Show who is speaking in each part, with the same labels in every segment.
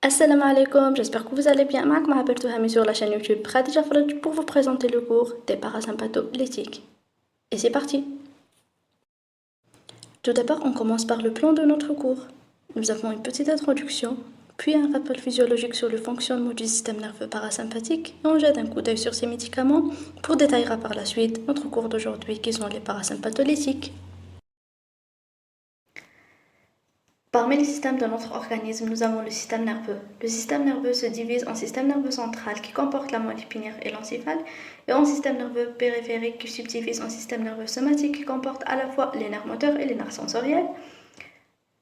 Speaker 1: Assalamu alaikum, j'espère que vous allez bien. Marc Mahabertouhami sur la chaîne YouTube Khadija Faraj pour vous présenter le cours des parasympatholytiques. Et c'est parti. Tout d'abord, on commence par le plan de notre cours. Nous avons une petite introduction, puis un rappel physiologique sur le fonctionnement du système nerveux parasympathique et on jette un coup d'œil sur ces médicaments pour détailler par la suite notre cours d'aujourd'hui qui sont les parasympatholytiques. Parmi les systèmes de notre organisme, nous avons le système nerveux. Le système nerveux se divise en système nerveux central qui comporte la moelle épinière et l'encéphale et en système nerveux périphérique qui subdivise en système nerveux somatique qui comporte à la fois les nerfs moteurs et les nerfs sensoriels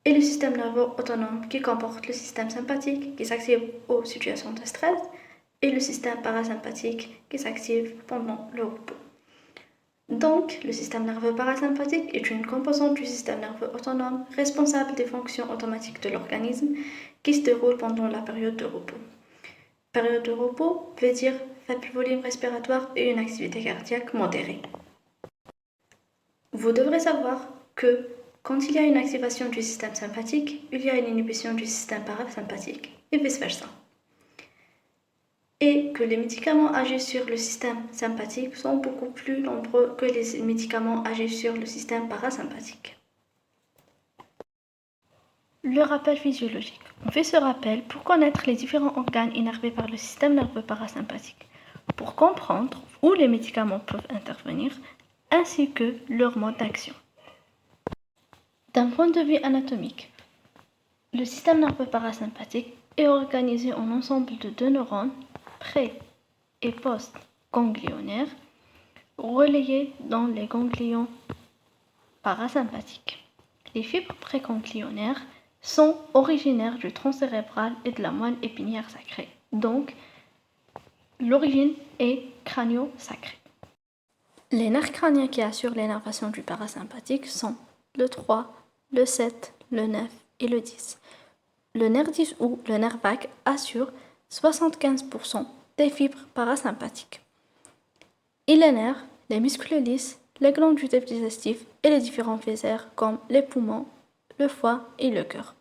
Speaker 1: et le système nerveux autonome qui comporte le système sympathique qui s'active aux situations de stress et le système parasympathique qui s'active pendant le repos. Donc, le système nerveux parasympathique est une composante du système nerveux autonome responsable des fonctions automatiques de l'organisme qui se déroulent pendant la période de repos. Période de repos veut dire faible volume respiratoire et une activité cardiaque modérée. Vous devrez savoir que quand il y a une activation du système sympathique, il y a une inhibition du système parasympathique et vice-versa. Et que les médicaments agissent sur le système sympathique sont beaucoup plus nombreux que les médicaments agissent sur le système parasympathique. Le rappel physiologique. On fait ce rappel pour connaître les différents organes innervés par le système nerveux parasympathique, pour comprendre où les médicaments peuvent intervenir, ainsi que leur mode d'action. D'un point de vue anatomique, le système nerveux parasympathique est organisé en ensemble de deux neurones pré- et post-ganglionnaires relayés dans les ganglions parasympathiques. Les fibres préganglionnaires sont originaires du tronc cérébral et de la moelle épinière sacrée. Donc, l'origine est crânio-sacrée. Les nerfs crâniens qui assurent l'énervation du parasympathique sont le 3, le 7, le 9 et le 10. Le nerf 10 ou le nerf vague assure 75% des fibres parasympathiques. Il énerve les muscles lisses, les glandes du tube digestif et les différents viscères comme les poumons, le foie et le cœur.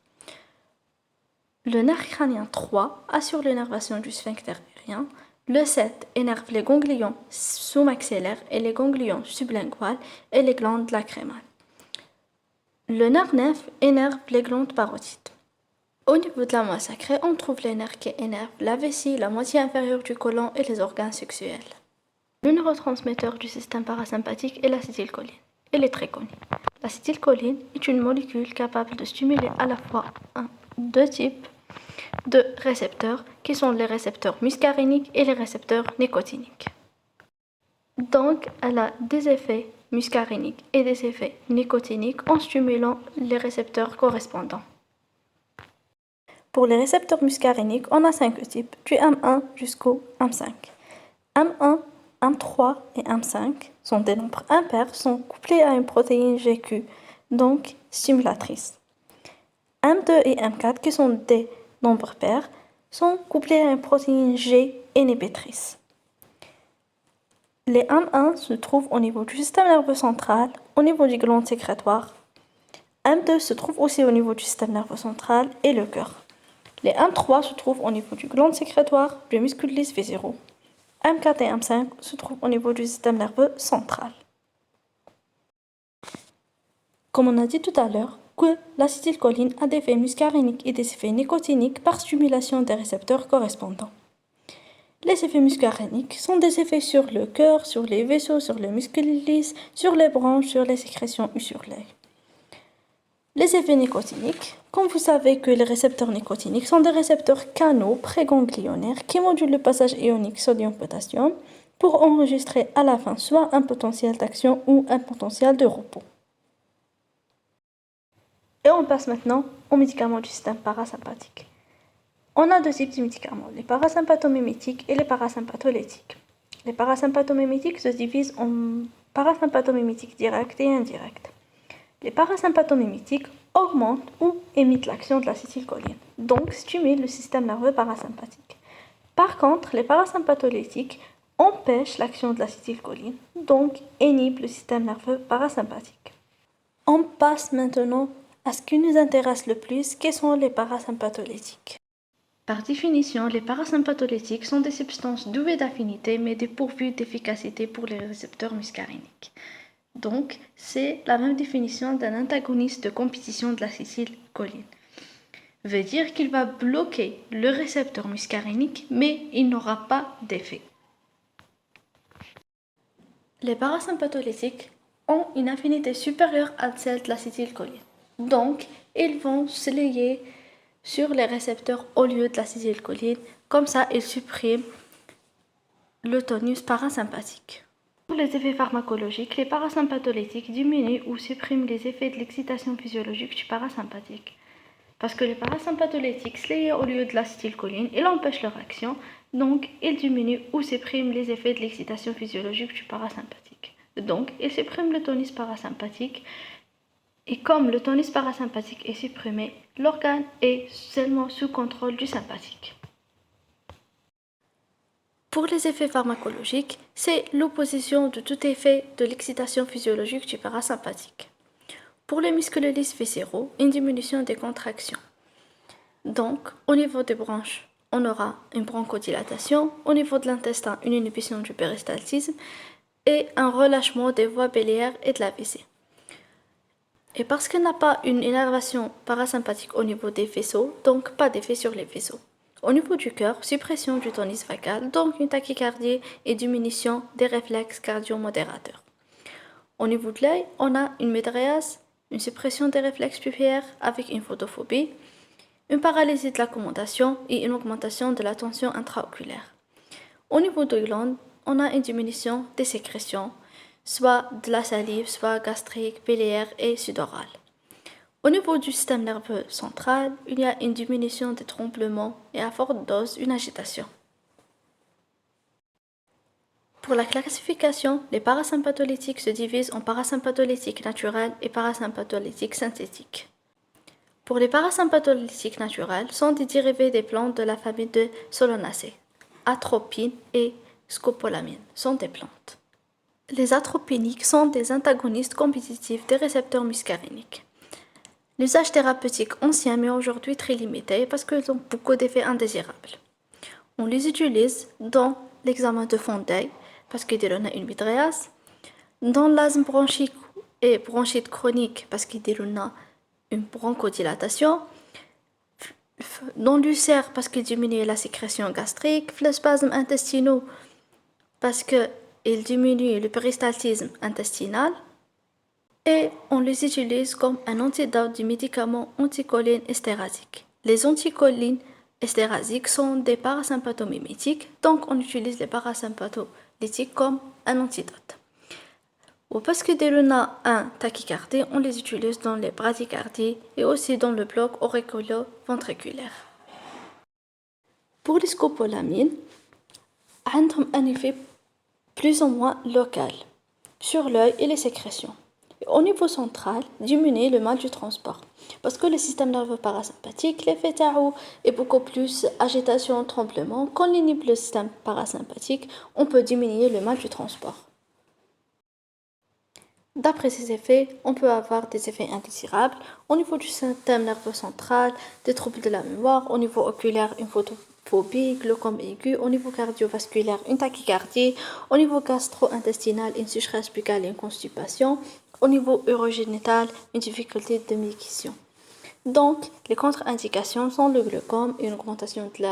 Speaker 1: Le nerf crânien 3 assure l'énervation du sphincter aérien. Le 7 énerve les ganglions sous-maxillaires et les ganglions sublinguales et les glandes lacrymales. Le nerf 9 énerve les glandes parotides. Au niveau de la moelle sacrée, on trouve les nerfs qui énervent la vessie, la moitié inférieure du côlon et les organes sexuels. Le neurotransmetteur du système parasympathique est l'acétylcholine. Elle est très connue. L'acétylcholine est une molécule capable de stimuler à la fois deux types de récepteurs qui sont les récepteurs muscaréniques et les récepteurs nicotiniques. Donc, elle a des effets muscaréniques et des effets nicotiniques en stimulant les récepteurs correspondants. Pour les récepteurs muscaréniques, on a 5 types, du M1 jusqu'au M5. M1, M3 et M5 sont des nombres impairs, sont couplés à une protéine GQ, donc stimulatrice. M2 et M4, qui sont des nombres pairs, sont couplés à une protéine G inhibitrice. Les M1 se trouvent au niveau du système nerveux central, au niveau du gland sécrétoire. M2 se trouve aussi au niveau du système nerveux central et le cœur. Les M3 se trouvent au niveau du gland sécrétoire, du muscle lisse V0. M4 et M5 se trouvent au niveau du système nerveux central. Comme on a dit tout à l'heure, que l'acétylcholine a des effets muscaréniques et des effets nicotiniques par stimulation des récepteurs correspondants. Les effets muscaréniques sont des effets sur le cœur, sur les vaisseaux, sur les muscles lisses, sur les branches, sur les sécrétions ou sur l'œil. Les effets nicotiniques, comme vous savez que les récepteurs nicotiniques sont des récepteurs canaux préganglionnaires qui modulent le passage ionique sodium-potassium pour enregistrer à la fin soit un potentiel d'action ou un potentiel de repos. Et on passe maintenant aux médicaments du système parasympathique. On a deux types de médicaments, les parasympathomimétiques et les parasympatholytiques. Les parasympathomimétiques se divisent en parasympathomimétiques directs et indirects. Les parasympathomimétiques augmentent ou imitent l'action de l'acétylcholine, donc stimulent le système nerveux parasympathique. Par contre, les parasympatholytiques empêchent l'action de l'acétylcholine, donc inhibent le système nerveux parasympathique. On passe maintenant à ce qui nous intéresse le plus, qui sont les parasympatholytiques. Par définition, les parasympatholytiques sont des substances douées d'affinité mais dépourvues d'efficacité pour les récepteurs muscariniques. Donc, c'est la même définition d'un antagoniste de compétition de l'acétylcholine. Veut dire qu'il va bloquer le récepteur muscarinique mais il n'aura pas d'effet. Les parasympatholytiques ont une affinité supérieure à celle de l'acétylcholine. Donc, ils vont se lier sur les récepteurs au lieu de l'acétylcholine. Comme ça, ils suppriment le tonus parasympathique. Pour les effets pharmacologiques, les parasympatholytiques diminuent ou suppriment les effets de l'excitation physiologique du parasympathique. Parce que les parasympatholytiques se lient au lieu de l'acétylcholine, ils empêchent leur action, donc ils diminuent ou suppriment les effets de l'excitation physiologique du parasympathique. Donc, ils suppriment le tonus parasympathique, et comme le tonus parasympathique est supprimé, l'organe est seulement sous contrôle du sympathique. Pour les effets pharmacologiques, c'est l'opposition de tout effet de l'excitation physiologique du parasympathique. Pour les muscles lisses viscéraux, une diminution des contractions. Donc, au niveau des branches, on aura une bronchodilatation, au niveau de l'intestin, une inhibition du péristaltisme et un relâchement des voies biliaires et de la vessie. Et parce qu'il n'a pas une innervation parasympathique au niveau des vaisseaux, donc pas d'effet sur les vaisseaux. Au niveau du cœur, suppression du tonus vagal, donc une tachycardie et diminution des réflexes cardio-modérateurs. Au niveau de l'œil, on a une médréase, une suppression des réflexes pupillaires avec une photophobie, une paralysie de l'accommodation et une augmentation de la tension intraoculaire. Au niveau de glandes, on a une diminution des sécrétions, soit de la salive, soit gastrique, biliaire et sudorale. Au niveau du système nerveux central, il y a une diminution des tremblements et à forte dose, une agitation. Pour la classification, les parasympatholytiques se divisent en parasympatholytiques naturels et parasympatholytiques synthétiques. Pour les parasympatholytiques naturels, sont des dérivés des plantes de la famille de Solanacées. Atropine et scopolamine sont des plantes. Les atropiniques sont des antagonistes compétitifs des récepteurs muscariniques. L'usage thérapeutique ancien mais aujourd'hui très limité parce qu'ils ont beaucoup d'effets indésirables. On les utilise dans l'examen de Fondeil parce qu'ils donnent une midréase, dans l'asthme bronchique et bronchite chronique parce qu'ils donnent une bronchodilatation, dans l'ulcère parce qu'il diminue la sécrétion gastrique, le spasme intestinaux parce qu'il diminue le péristaltisme intestinal, et on les utilise comme un antidote du médicament anticholine estérasique. Les anticholines estérasiques sont des parasympathomimétiques, donc on utilise les parasympatholytiques comme un antidote. Ou parce que dès le a un tachycardie, on les utilise dans les bradycardies et aussi dans le bloc auriculo-ventriculaire. Pour les scopolamines, ont un effet plus ou moins local sur l'œil et les sécrétions. Au niveau central, diminuer le mal du transport. Parce que le système nerveux parasympathique, l'effet tarot est beaucoup plus agitation, tremblement. Quand on inhibe le système parasympathique, on peut diminuer le mal du transport. D'après ces effets, on peut avoir des effets indésirables au niveau du système nerveux central, des troubles de la mémoire, au niveau oculaire, une photophobie, glaucome aigu, au niveau cardiovasculaire, une tachycardie, au niveau gastro-intestinal, une sécheresse buccale et une constipation, au niveau urogénital, une difficulté de miction. Donc, les contre-indications sont le glaucome et une augmentation de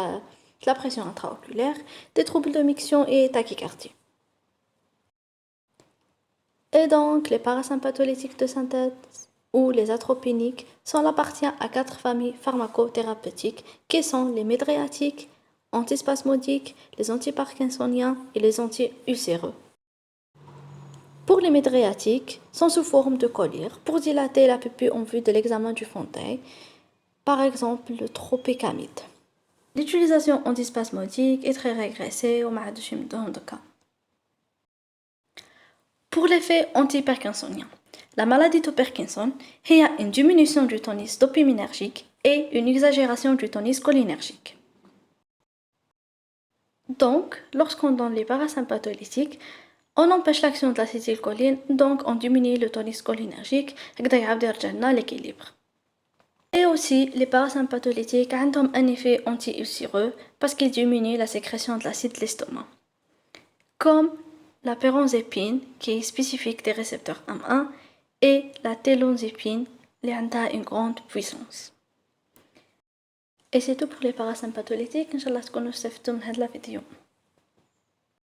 Speaker 1: la pression intraoculaire, des troubles de miction et tachycardie. Et donc, les parasympatholytiques de synthèse ou les atropiniques sont appartiennent à 4 familles pharmacothérapeutiques qui sont les médréatiques, antispasmodiques, les antiparkinsoniens et les anti-ulcéreux. Pour les médréatiques, sont sous forme de collyre pour dilater la pupille en vue de l'examen du Fonteil, par exemple le tropicamide. L'utilisation antispasmodique est très régressée au Mahadouchim de cas. Pour l'effet anti-parkinsonien, la maladie de Parkinson a une diminution du tonus dopaminergique et une exagération du tonus cholinergique. Donc, lorsqu'on donne les parasympatholytiques, on empêche l'action de l'acétylcholine, donc on diminue le tonus cholinergique et l'équilibre. Et aussi, les parasympatholytiques ont un effet anti-ulcéreux parce qu'ils diminuent la sécrétion de l'acide de l'estomac. Comme la péronzépine, qui est spécifique des récepteurs M1, et la télonzépine, qui a une grande puissance. Et c'est tout pour les parasympatholytiques. Inch'Allah تكونوا استفدتوا من هذه la vidéo.